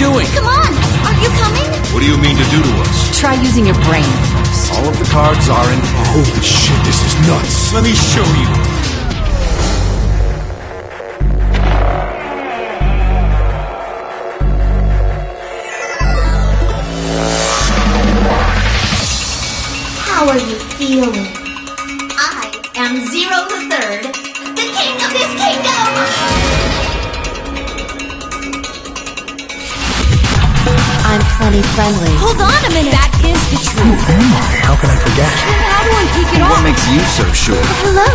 doing? Come on! Aren't you coming? What do you mean to do to us? Try using your brain first. All of the cards are in hand. Holy shit, this is nuts. Let me show you. How are you feeling? I am Zero the Third, the king of this kingdom! I'm plenty friendly. Hold on a minute! That is the truth. Who am I? How can I forget? Then how do I take it What off? makes you so sure? Hello?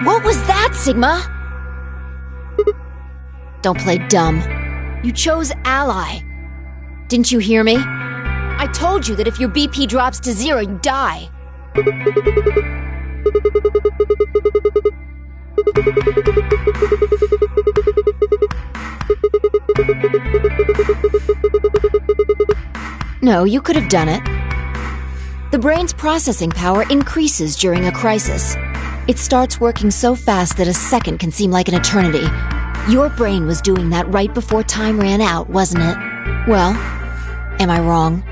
What was that, Sigma? Don't play dumb. You chose ally. Didn't you hear me? I told you that if your BP drops to 0, you die. No, you could have done it. The brain's processing power increases during a crisis. It starts working so fast that a second can seem like an eternity. Your brain was doing that right before time ran out, wasn't it? Well, am I wrong?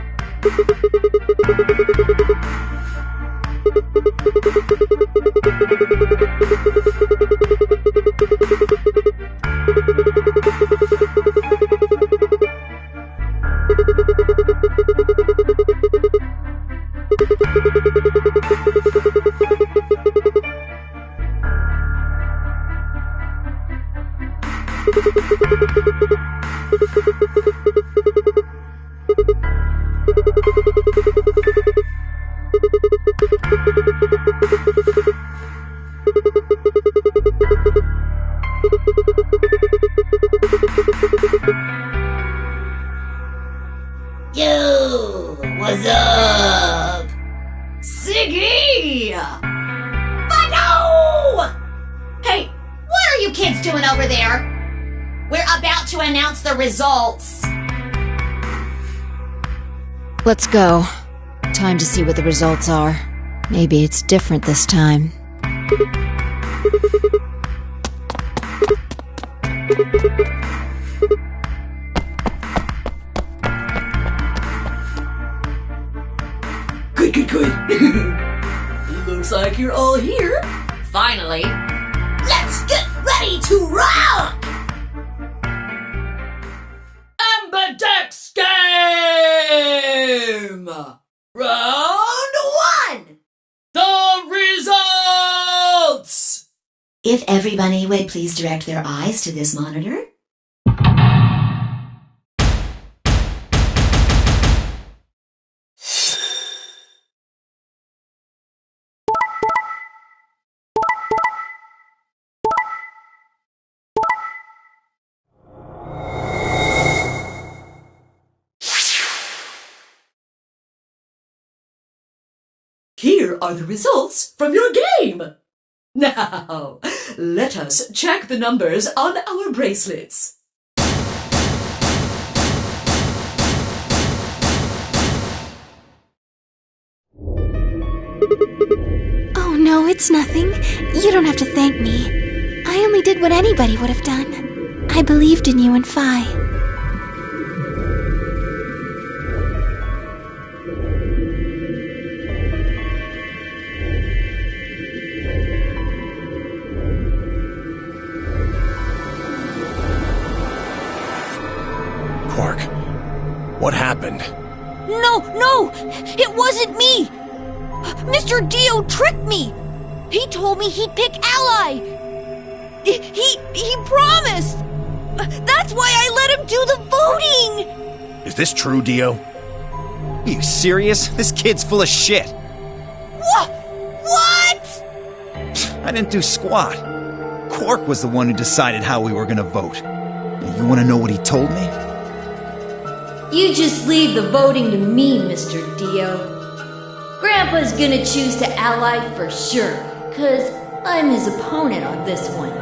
Yo, what's up? Siggy! But no! Hey, what are you kids doing over there? We're about to announce the results. Let's go. Time to see what the results are. Maybe it's different this time. Good. Looks like you're all here. Finally, let's get ready to rock! Ambidex game! Round 1! The results! If everybody would please direct their eyes to this monitor. Here are the results from your game. Now, let us check the numbers on our bracelets. Oh no, it's nothing. You don't have to thank me. I only did what anybody would have done. I believed in you and Phi. Quark, what happened? No! It wasn't me! Mr. Dio tricked me! He told me he'd pick Ally! He promised! That's why I let him do the voting! Is this true, Dio? Are you serious? This kid's full of shit. What? I didn't do squat. Quark was the one who decided how we were gonna vote. You wanna know what he told me? You just leave the voting to me, Mr. Dio. Grandpa's gonna choose to ally for sure, 'cause I'm his opponent on this one.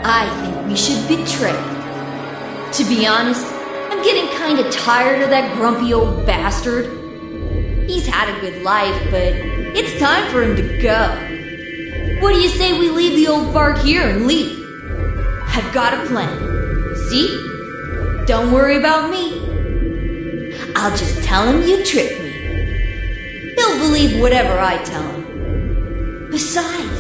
I think we should betray. To be honest, I'm getting kinda tired of that grumpy old bastard. He's had a good life, but it's time for him to go. What do you say we leave the old fart here and leave? I've got a plan. See? Don't worry about me. I'll just tell him you tricked me. He'll believe whatever I tell him. Besides,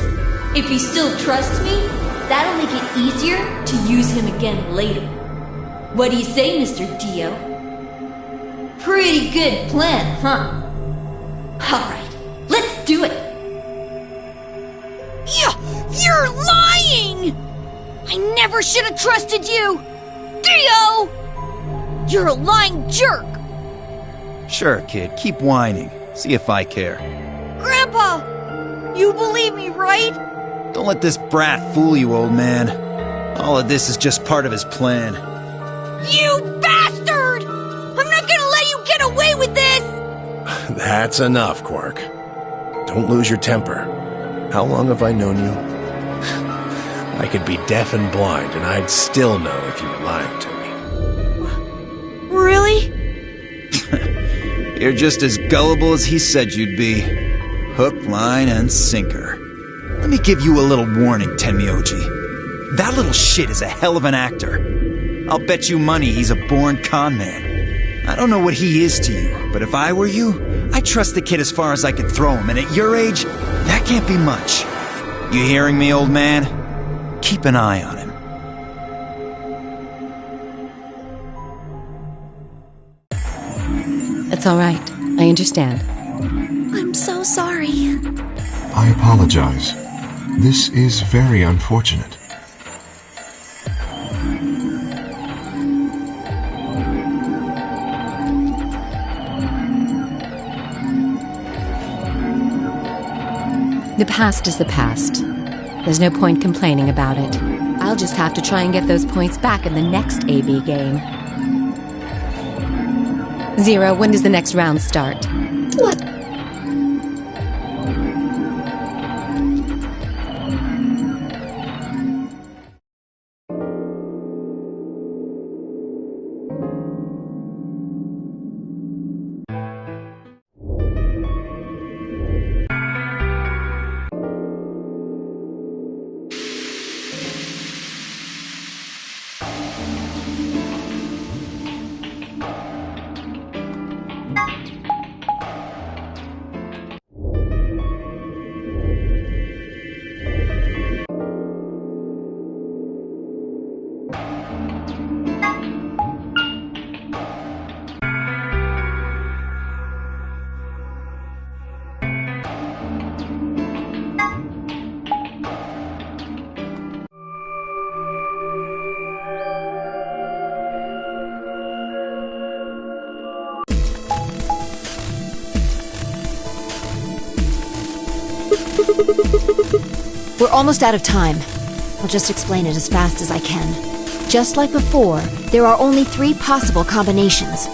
if he still trusts me, that'll make it easier to use him again later. What do you say, Mr. Dio? Pretty good plan, huh? Alright, let's do it! You're lying! I never should have trusted you! Dio! You're a lying jerk! Sure, kid, keep whining. See if I care. Grandpa! You believe me, right? Don't let this brat fool you, old man. All of this is just part of his plan. You bastard! I'm not gonna let you get away with this! That's enough, Quark. Don't lose your temper. How long have I known you? I could be deaf and blind, and I'd still know if you were lying to me. Really? You're just as gullible as he said you'd be. Hook, line, and sinker. Let me give you a little warning, Tenmyoji. That little shit is a hell of an actor. I'll bet you money he's a born con man. I don't know what he is to you, but if I were you, I'd trust the kid as far as I could throw him, and at your age, that can't be much. You hearing me, old man? Keep an eye on him. It's all right. I understand. I'm so sorry. I apologize. This is very unfortunate. The past is the past. There's no point complaining about it. I'll just have to try and get those points back in the next AB game. Zero, when does the next round start? What? We're almost out of time. I'll just explain it as fast as I can. Just like before, there are only 3 possible combinations.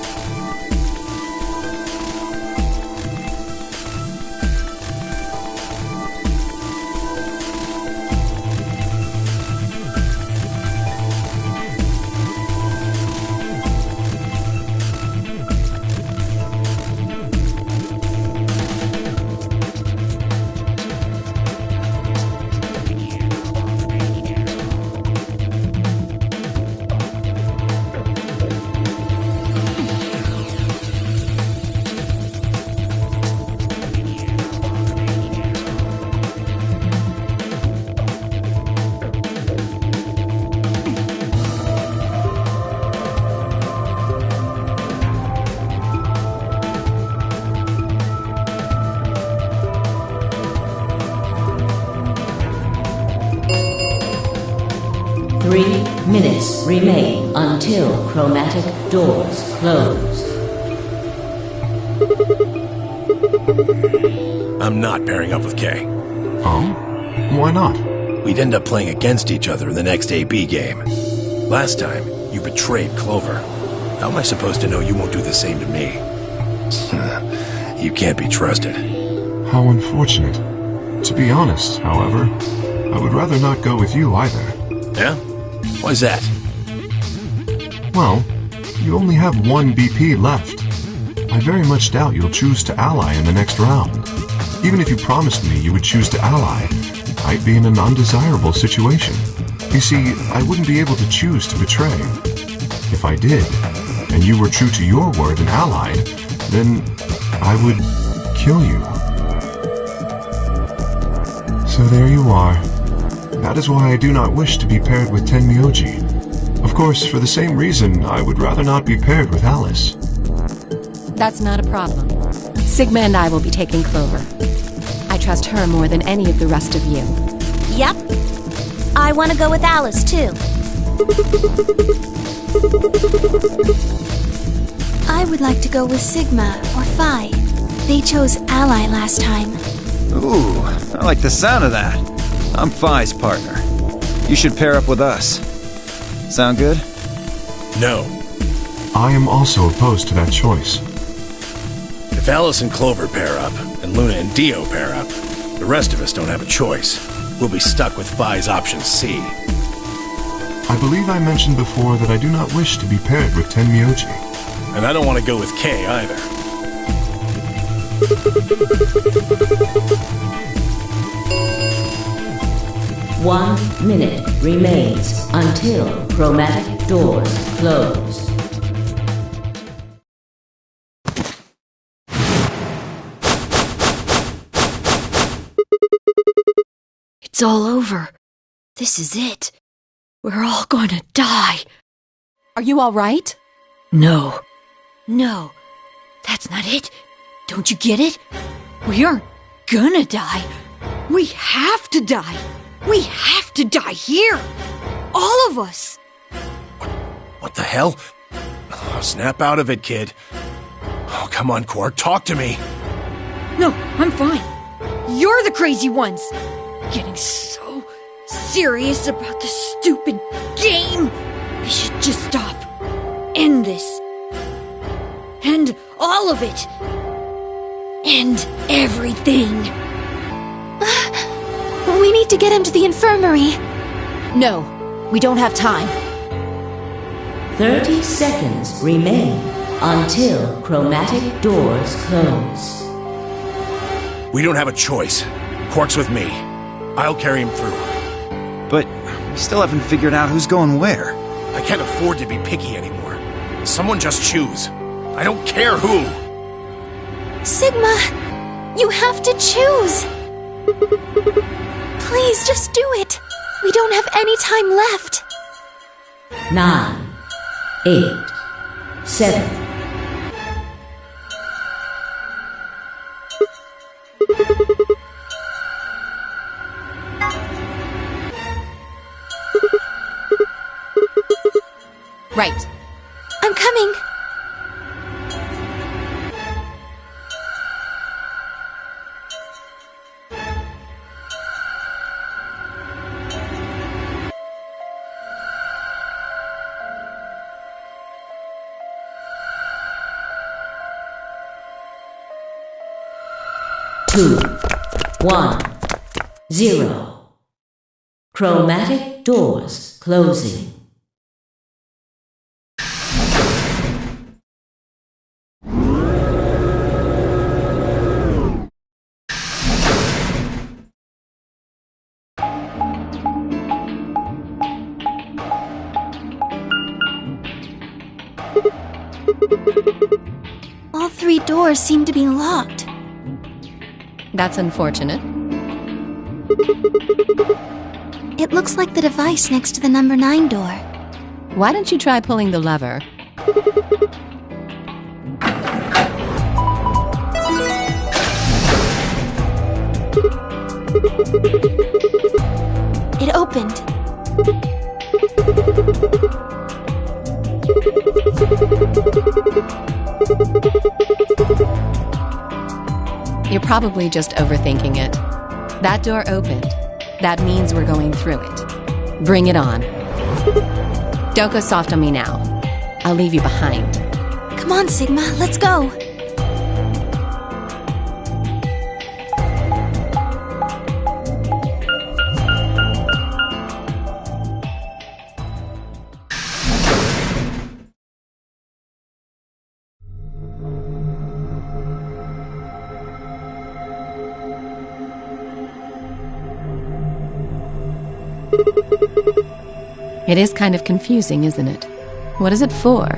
3 minutes remain until chromatic doors close. I'm not pairing up with Kay. Oh? Why not? We'd end up playing against each other in the next AB game. Last time, you betrayed Clover. How am I supposed to know you won't do the same to me? You can't be trusted. How unfortunate. To be honest, however, I would rather not go with you either. Yeah? Why's that? Well, you only have one BP left. I very much doubt you'll choose to ally in the next round. Even if you promised me you would choose to ally, I'd be in an undesirable situation. You see, I wouldn't be able to choose to betray. If I did, and you were true to your word and allied, then I would kill you. So there you are. That is why I do not wish to be paired with Tenmyoji. Of course, for the same reason, I would rather not be paired with Alice. That's not a problem. Sigma and I will be taking Clover. I trust her more than any of the rest of you. Yep. I want to go with Alice, too. I would like to go with Sigma or Phi. They chose Ally last time. Ooh, I like the sound of that. I'm Phi's partner. You should pair up with us. Sound good? No. I am also opposed to that choice. If Alice and Clover pair up, and Luna and Dio pair up, the rest of us don't have a choice. We'll be stuck with Phi's option C. I believe I mentioned before that I do not wish to be paired with Tenmyoji. And I don't want to go with Kay either. One minute remains until chromatic doors close. It's all over. This is it. We're all gonna die. Are you all right? No. No. That's not it. Don't you get it? We aren't gonna die. We have to die. We have to die here. All of us. What the hell? Oh, snap out of it, kid. Oh, come on, Quark, talk to me. No, I'm fine. You're the crazy ones. Getting so serious about this stupid game. We should just stop. End this. End all of it. End everything. We need to get him to the infirmary. No, we don't have time. 30 seconds remain until chromatic doors close. We don't have a choice. Quark's with me. I'll carry him through. But we still haven't figured out who's going where. I can't afford to be picky anymore. Someone just choose. I don't care who. Sigma, you have to choose. Please, just do it. We don't have any time left. 9, 8, 7. Right. I'm coming. Two, 1, 0. Chromatic doors closing. All 3 doors seem to be locked. That's unfortunate. It looks like the device next to the number 9 door. Why don't you try pulling the lever? It opened. probably just overthinking it. That door opened. That means we're going through it. Bring it on. Don't go soft on me now. I'll leave you behind. Come on, Sigma, let's go. It is kind of confusing, isn't it? What is it for?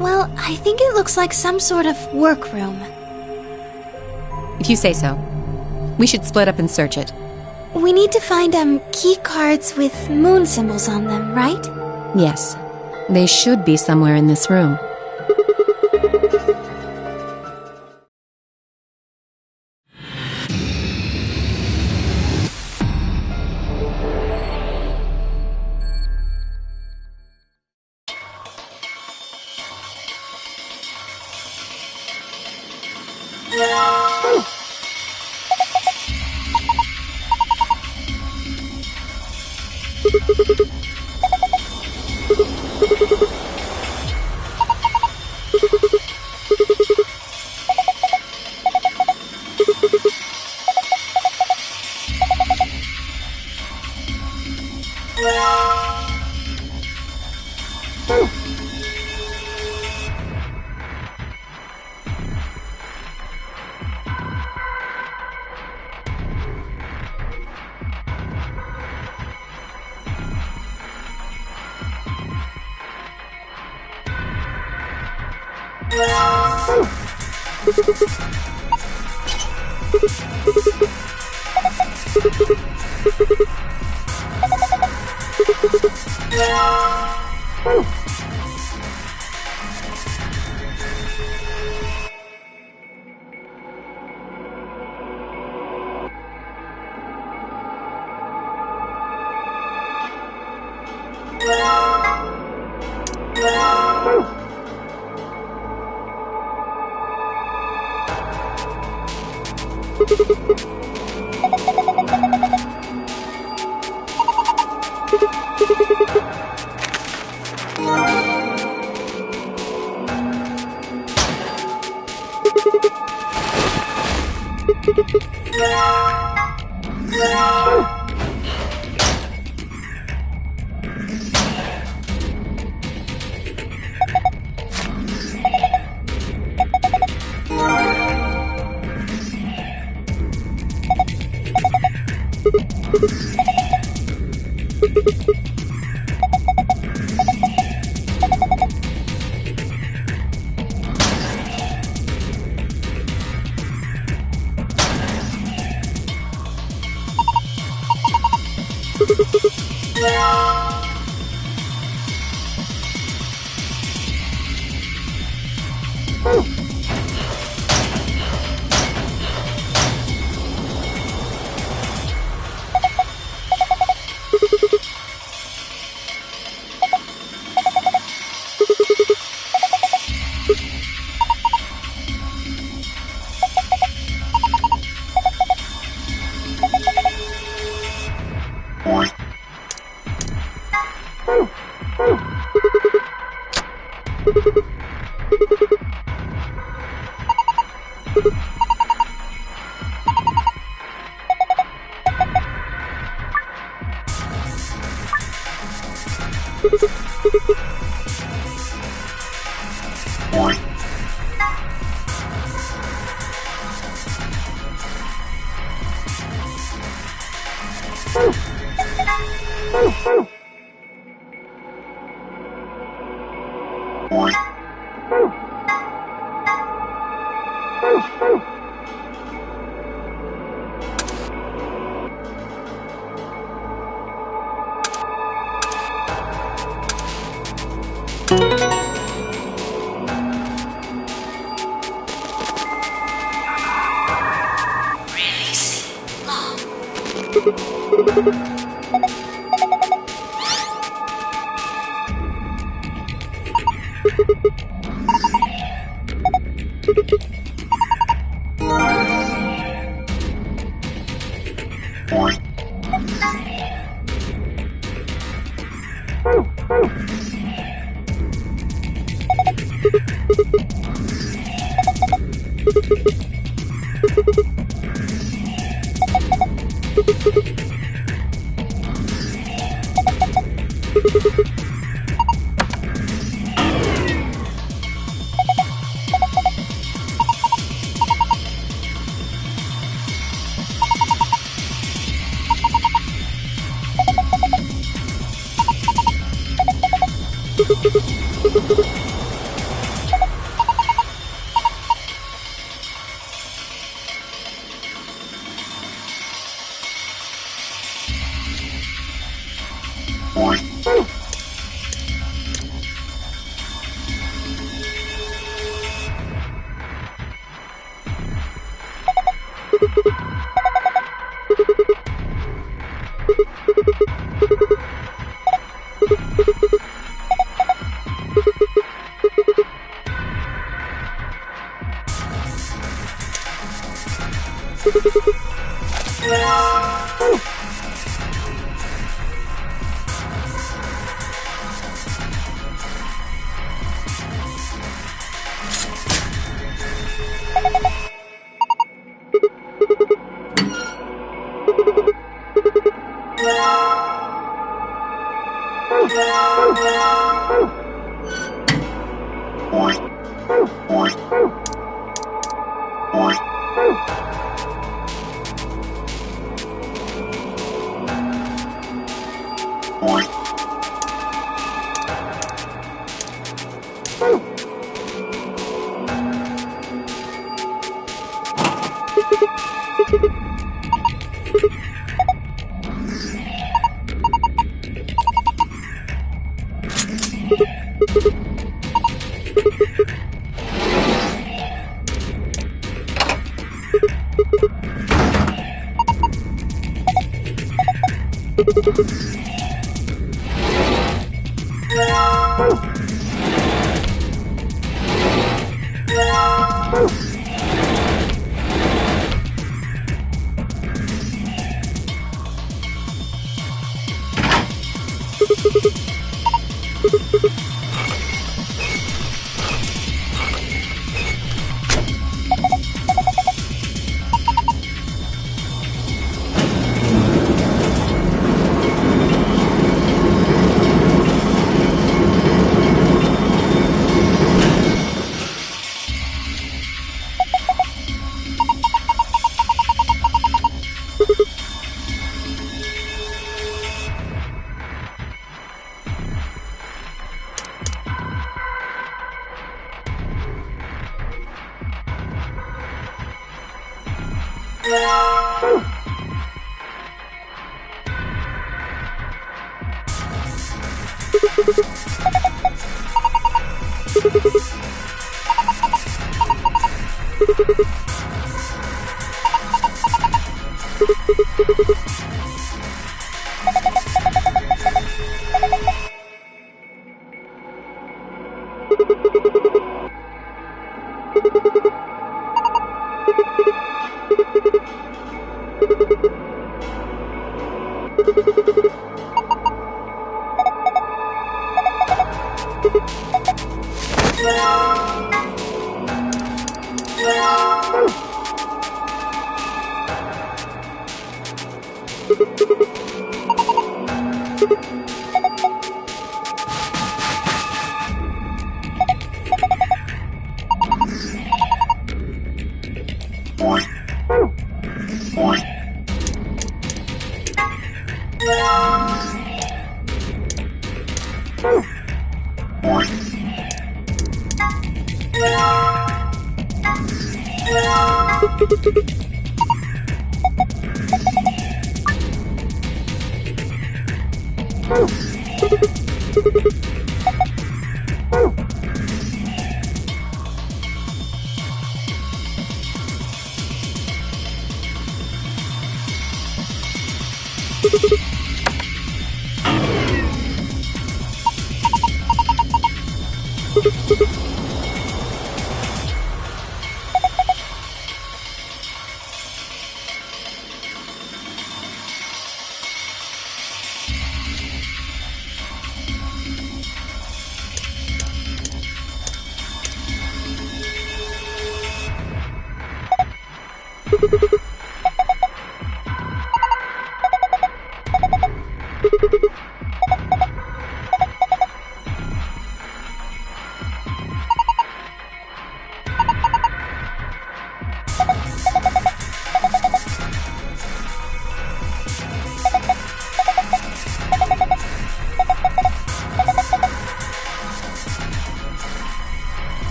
Well, I think it looks like some sort of workroom. If you say so. We should split up and search it. We need to find, key cards with moon symbols on them, right? Yes. They should be somewhere in this room.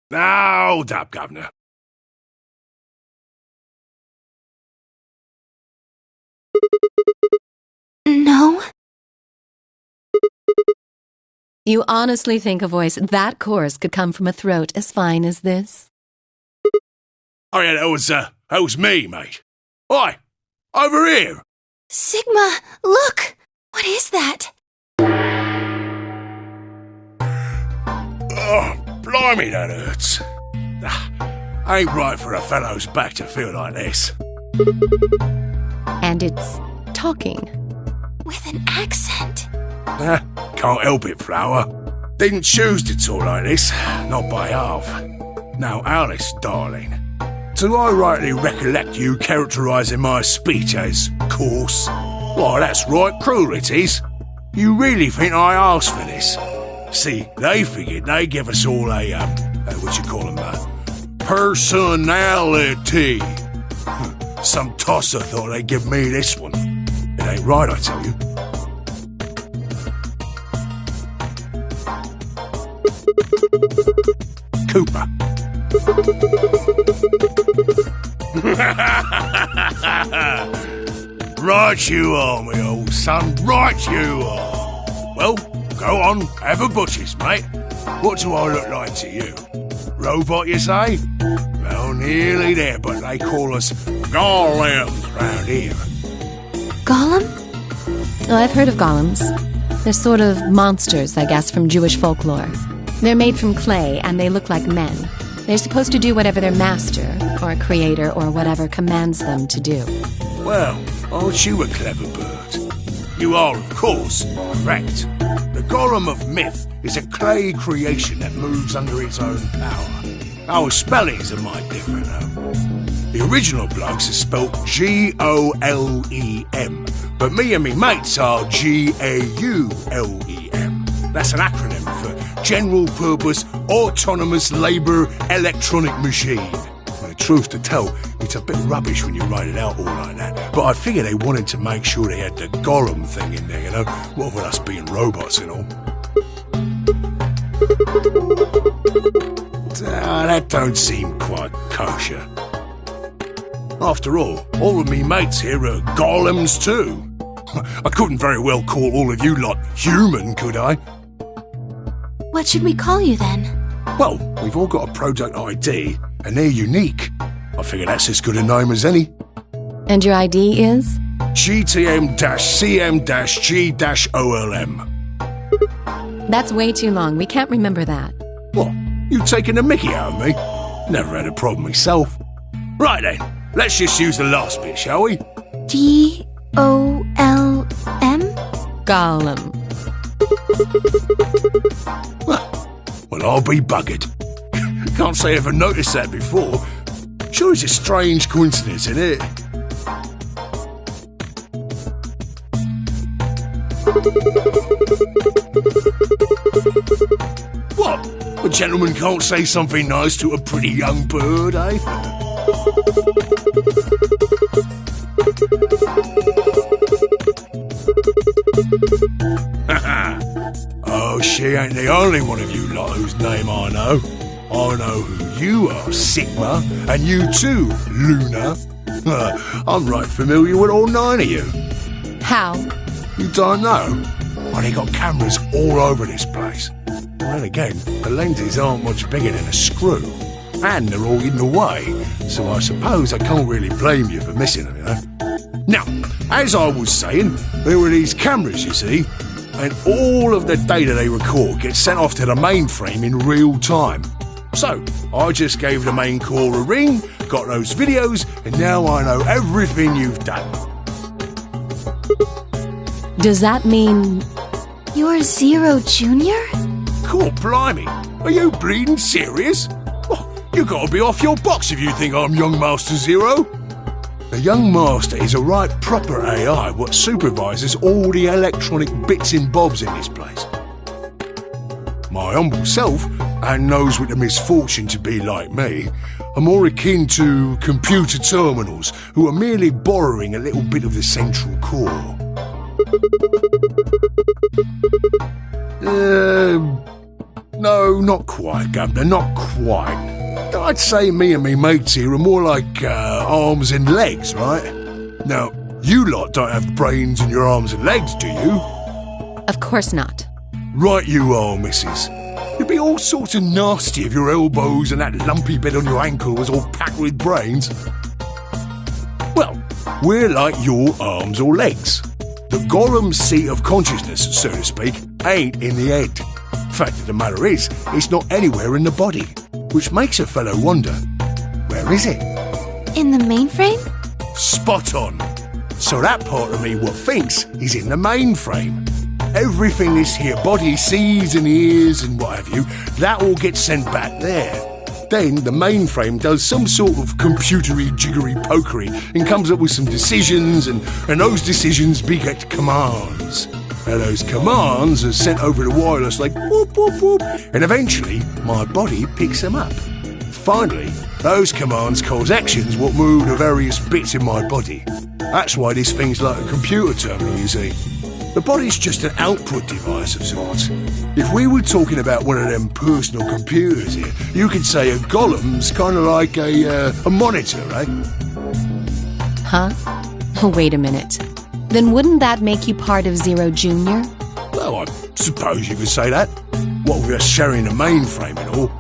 Now, hold up, Governor. No? You honestly think a voice that coarse could come from a throat as fine as this? Oh yeah, that was me, mate. Oi, over here. Sigma, look! What is that? Oh, blimey, that hurts. Ain't right for a fellow's back to feel like this. And it's talking. With an accent. Can't help it, Flower. Didn't choose to talk like this, not by half. Now, Alice, darling, do I rightly recollect you characterising my speech as coarse? Why, that's right cruel it is. You really think I asked for this? See, they figured they'd give us all a, personality. Some tosser thought they'd give me this one. It ain't right, I tell you. Cooper. Right you are, me old son, right you are. Well, go on, have a butcher's, mate. What do I look like to you? Robot, you say? Well, nearly there, but they call us GAULEM round here. Golem? Oh, I've heard of golems. They're sort of monsters, I guess, from Jewish folklore. They're made from clay, and they look like men. They're supposed to do whatever their master, or creator, or whatever commands them to do. Well, aren't you a clever bird? You are, of course, correct. The Golem of myth is a clay creation that moves under its own power. Our spellings are might different, though. The original blokes are spelt G-O-L-E-M, but me and me mates are G-A-U-L-E-M. That's an acronym for General Purpose Autonomous Labour Electronic Machine. The truth to tell, it's a bit rubbish when you write it out all like that, but I figure they wanted to make sure they had the Golem thing in there, you know, what with us being robots and all. That don't seem quite kosher. After all of me mates here are golems too. I couldn't very well call all of you lot human, could I? What should we call you then? Well, we've all got a product ID, and they're unique. I figure that's as good a name as any. And your ID is? GTM-CM-G-OLM. That's way too long. We can't remember that. What? You taking the mickey out of me? Never had a problem myself. Right then, let's just use the last bit, shall we? G-O-L-M? Gollum. Well, I'll be buggered. Can't say I ever noticed that before. Sure, it's a strange coincidence, isn't it? What? A gentleman can't say something nice to a pretty young bird, eh? Oh, she ain't the only one of you lot whose name I know. I know who you are, Sigma, and you too, Luna. I'm right familiar with all 9 of you. How? You don't know? Well, they got cameras all over this place. And then again, the lenses aren't much bigger than a screw. And they're all hidden away, so I suppose I can't really blame you for missing them, you know? Now, as I was saying, there were these cameras, you see, and all of the data they record gets sent off to the mainframe in real time. So, I just gave the main core a ring, got those videos, and now I know everything you've done. Does that mean... You're Zero Jr.? Cool, blimey. Are you bleeding serious? Oh, you gotta be off your box if you think I'm Young Master Zero. The Young Master is a right proper AI what supervises all the electronic bits and bobs in this place. My humble self, and those with the misfortune to be like me, are more akin to computer terminals who are merely borrowing a little bit of the central core. No, not quite, Governor, not quite. I'd say me and me mates here are more like arms and legs, right? Now, you lot don't have brains in your arms and legs, do you? Of course not. Right you are, missus. You'd be all sorts of nasty if your elbows and that lumpy bit on your ankle was all packed with brains. Well, we're like your arms or legs. The Golem's seat of consciousness, so to speak, ain't in the head. Fact of the matter is, it's not anywhere in the body, which makes a fellow wonder, where is it? In the mainframe? Spot on. So that part of me what thinks is in the mainframe. Everything this here body sees and hears and what have you, that all gets sent back there. Then the mainframe does some sort of computery jiggery pokery and comes up with some decisions, and those decisions beget commands. And those commands are sent over the wireless like whoop whoop whoop, and eventually my body picks them up. Finally, those commands cause actions what move the various bits in my body. That's why this thing's like a computer terminal, you see. The body's just an output device of sorts. If we were talking about one of them personal computers here, you could say a Golem's kind of like a monitor, right? Huh? Oh, wait a minute. Then wouldn't that make you part of Zero Jr.? Well, I suppose you could say that. What with us sharing the mainframe and all.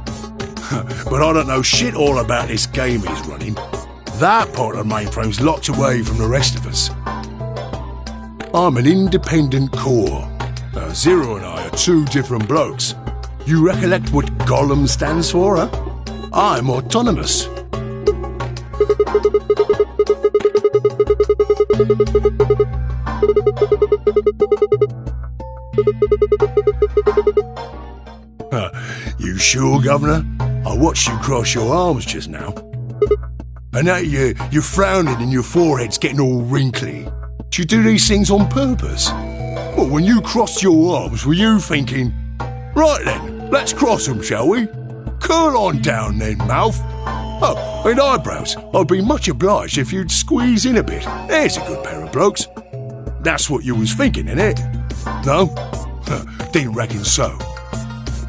But I don't know shit all about this game he's running. That part of the mainframe's locked away from the rest of us. I'm an independent core. Zero and I are 2 different blokes. You recollect what Golem stands for, huh? I'm autonomous. You sure, Governor? I watched you cross your arms just now. And now you're frowning and your forehead's getting all wrinkly. Do you do these things on purpose? Well, when you crossed your arms, were you thinking, right then, let's cross them, shall we? Curl on down then, mouth. Oh, and eyebrows. I'd be much obliged if you'd squeeze in a bit. There's a good pair of blokes. That's what you was thinking, innit? No? Didn't reckon so.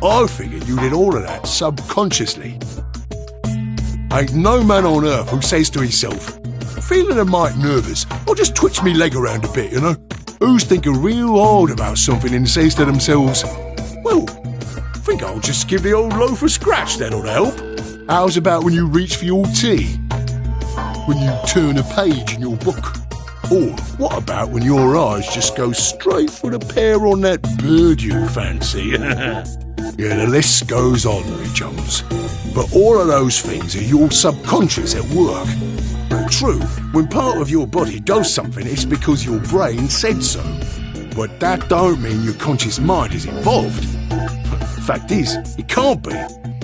I figured you did all of that subconsciously. Ain't no man on earth who says to himself, feeling a mite nervous, I'll just twitch me leg around a bit, you know? Who's thinking real hard about something and says to themselves, well, I think I'll just give the old loaf a scratch, that'll help. How's about when you reach for your tea? When you turn a page in your book? Or what about when your eyes just go straight for the pear on that bird you fancy? Yeah, the list goes on, me chums. But all of those things are your subconscious at work. True, when part of your body does something, it's because your brain said so. but that don't mean your conscious mind is involved. Fact is, it can't be.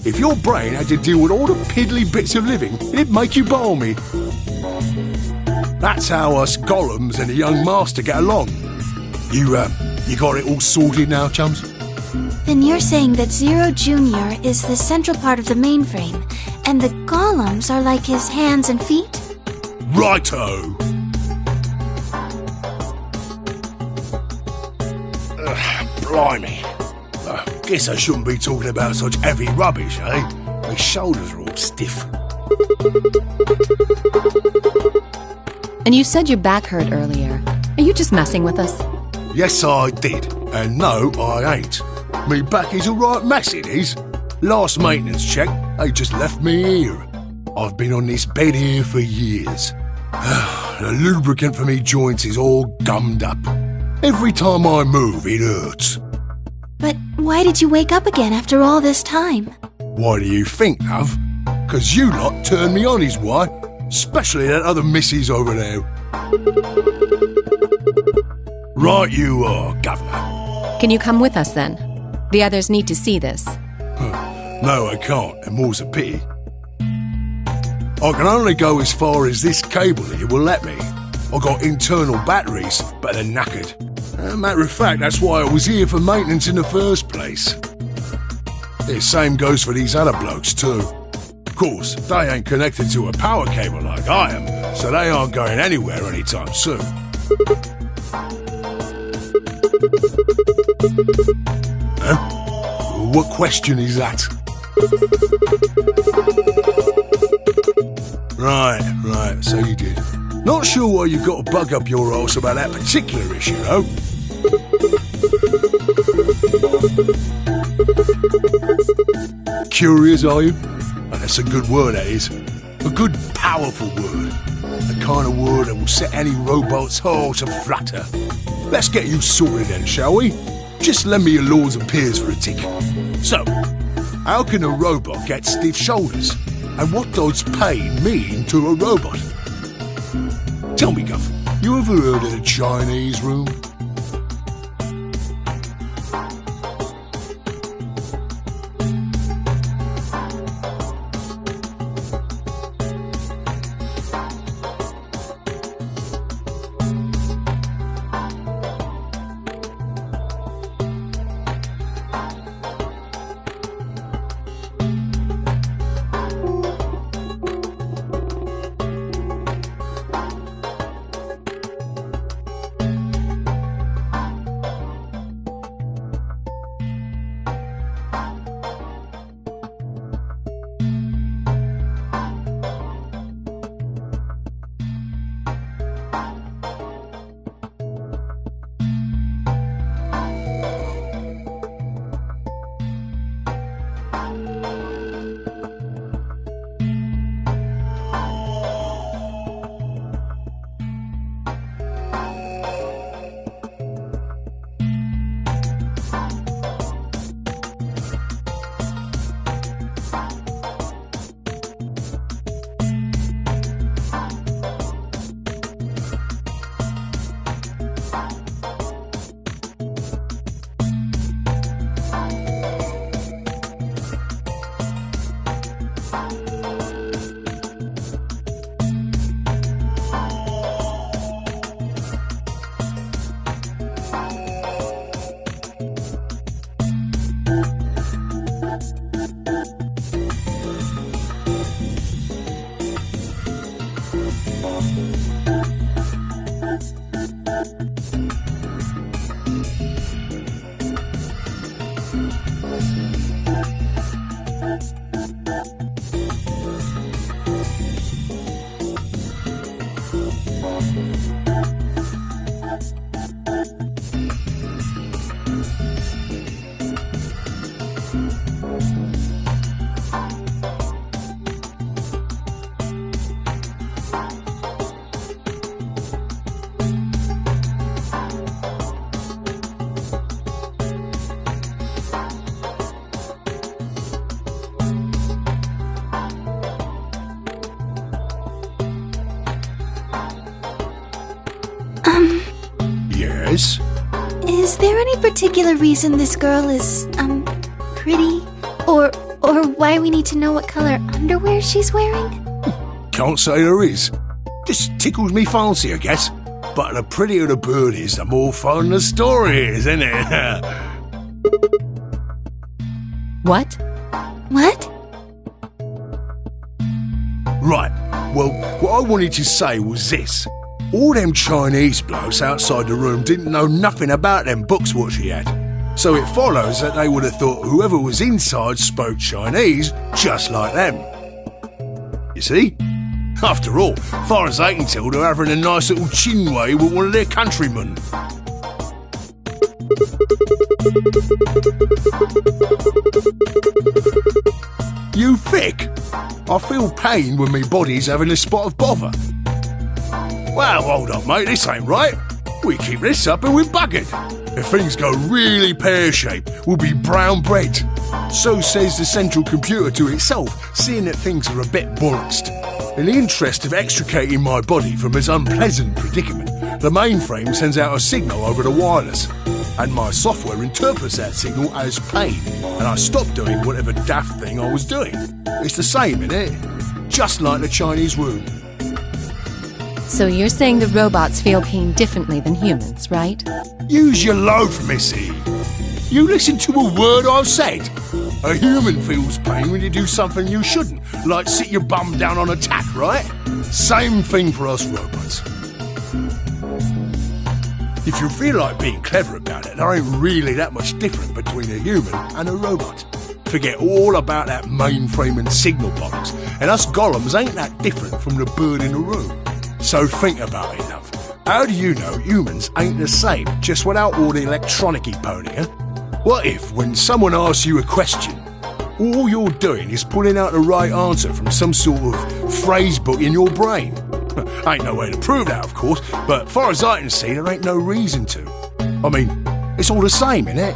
If your brain had to deal with all the piddly bits of living, it'd make you balmy. That's how us golems and the young master get along. You got it all sorted now, chums? Then you're saying that Zero Jr. is the central part of the mainframe, and the golems are like his hands and feet? Righto! Blimey. Guess I shouldn't be talking about such heavy rubbish, eh? My shoulders are all stiff. And you said your back hurt earlier. Are you just messing with us? Yes, I did. And no, I ain't. Me back is a right mess, it is. Last maintenance check, they just left me here. I've been on this bed here for years. The lubricant for me joints is all gummed up. Every time I move, it hurts. But why did you wake up again after all this time? Why do you think, love? 'Cause you lot turned me on is why. Especially that other missus over there. Right you are, Governor. Can you come with us then? The others need to see this. No, I can't, and more's a pity. I can only go as far as this cable here will let me. I got internal batteries, but they're knackered. Matter of fact, that's why I was here for maintenance in the first place. The same goes for these other blokes too. Of course, they ain't connected to a power cable like I am, so they aren't going anywhere anytime soon. Huh? What question is that? Right, so you did. Not sure why you've got to bug up your arse about that particular issue, though. Curious, are you? Oh, that's a good word, that is. A good, powerful word. The kind of word that will set any robot's heart to flutter. Let's get you sorted then, shall we? Just lend me your laws and peers for a tick. So, how can a robot get stiff shoulders? And what does pain mean to a robot? Tell me, Guff, you ever heard of the Chinese room? Is there any particular reason this girl is, pretty? Or why we need to know what color underwear she's wearing? Can't say there is. Just tickles me fancy, I guess. But the prettier the bird is, the more fun the story is, isn't it? What? What? Right, well, what I wanted to say was this. All them Chinese blokes outside the room didn't know nothing about them books what she had. So it follows that they would have thought whoever was inside spoke Chinese just like them. You see? After all, far as they can tell, they're having a nice little chinway with one of their countrymen. You thick? I feel pain when my body's having a spot of bother. Well, hold on, mate, this ain't right. We keep this up and we're buggered. If things go really pear-shaped, we'll be brown bread. So says the central computer to itself, seeing that things are a bit bollocks. In the interest of extricating my body from this unpleasant predicament, the mainframe sends out a signal over the wireless, and my software interprets that signal as pain, and I stop doing whatever daft thing I was doing. It's the same, innit? Just like the Chinese room. So you're saying the robots feel pain differently than humans, right? Use your loaf, missy. You listen to a word I've said. A human feels pain when you do something you shouldn't, like sit your bum down on a tack, right? Same thing for us robots. If you feel like being clever about it, there ain't really that much different between a human and a robot. Forget all about that mainframe and signal box, and us golems ain't that different from the bird in the room. So think about it, love. How do you know humans ain't the same, just without all the electronic-y pony, huh? What if, when someone asks you a question, all you're doing is pulling out the right answer from some sort of phrase book in your brain? Ain't no way to prove that, of course, but far as I can see, there ain't no reason to. I mean, it's all the same, innit?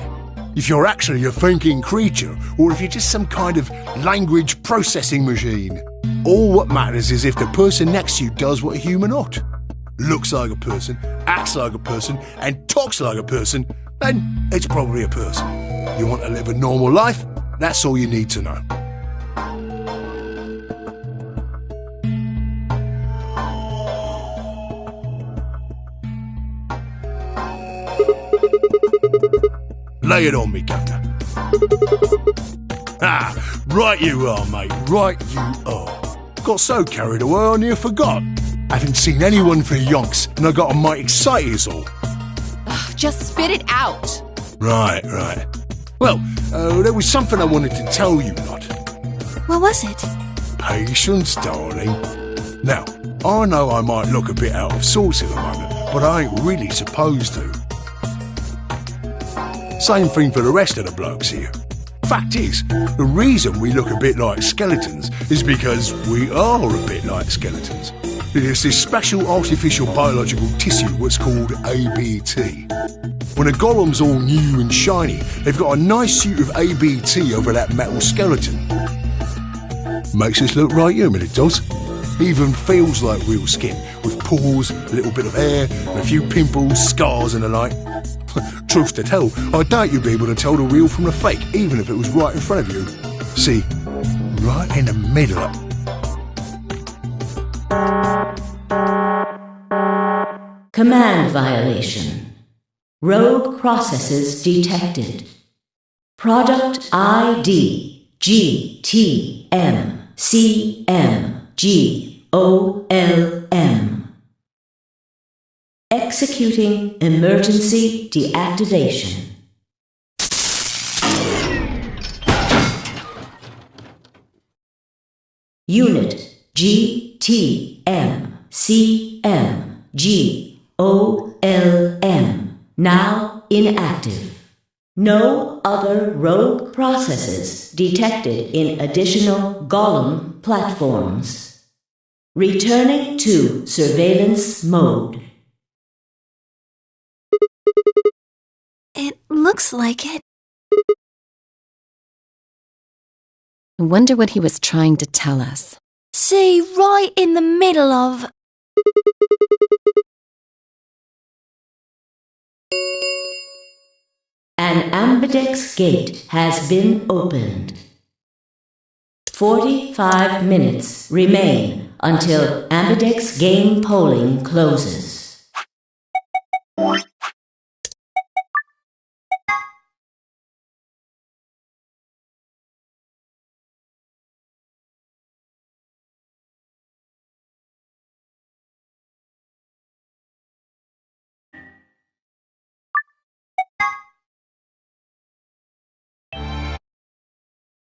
If you're actually a thinking creature, or if you're just some kind of language processing machine. All what matters is if the person next to you does what a human ought. Looks like a person, acts like a person, and talks like a person, then it's probably a person. You want to live a normal life? That's all you need to know. Lay it on me, Governor. Ah, right you are, mate, right you are. Got so carried away I near forgot. Haven't seen anyone for yonks, and I got a mite excited as all. Just spit it out. Right. Well, there was something I wanted to tell you, lot. What was it? Patience, darling. Now, I know I might look a bit out of sorts at the moment, but I ain't really supposed to. Same thing for the rest of the blokes here. Fact is, the reason we look a bit like skeletons is because we are a bit like skeletons. There's this special artificial biological tissue what's called ABT. When a golem's all new and shiny, they've got a nice suit of ABT over that metal skeleton. Makes us look right human, it does. Even feels like real skin, with pores, a little bit of hair, and a few pimples, scars and the like. Truth to tell, I doubt you'd be able to tell the real from the fake, even if it was right in front of you. See, right in the middle of... Command violation. Rogue processes detected. Product ID GTMCMGOLM. Executing emergency deactivation. Unit GTMCMGOLM now inactive. No other rogue processes detected in additional GAULEM platforms. Returning to surveillance mode. It looks like it. I wonder what he was trying to tell us. See, right in the middle of... An ambidex gate has been opened. 45 minutes remain until ambidex game polling closes.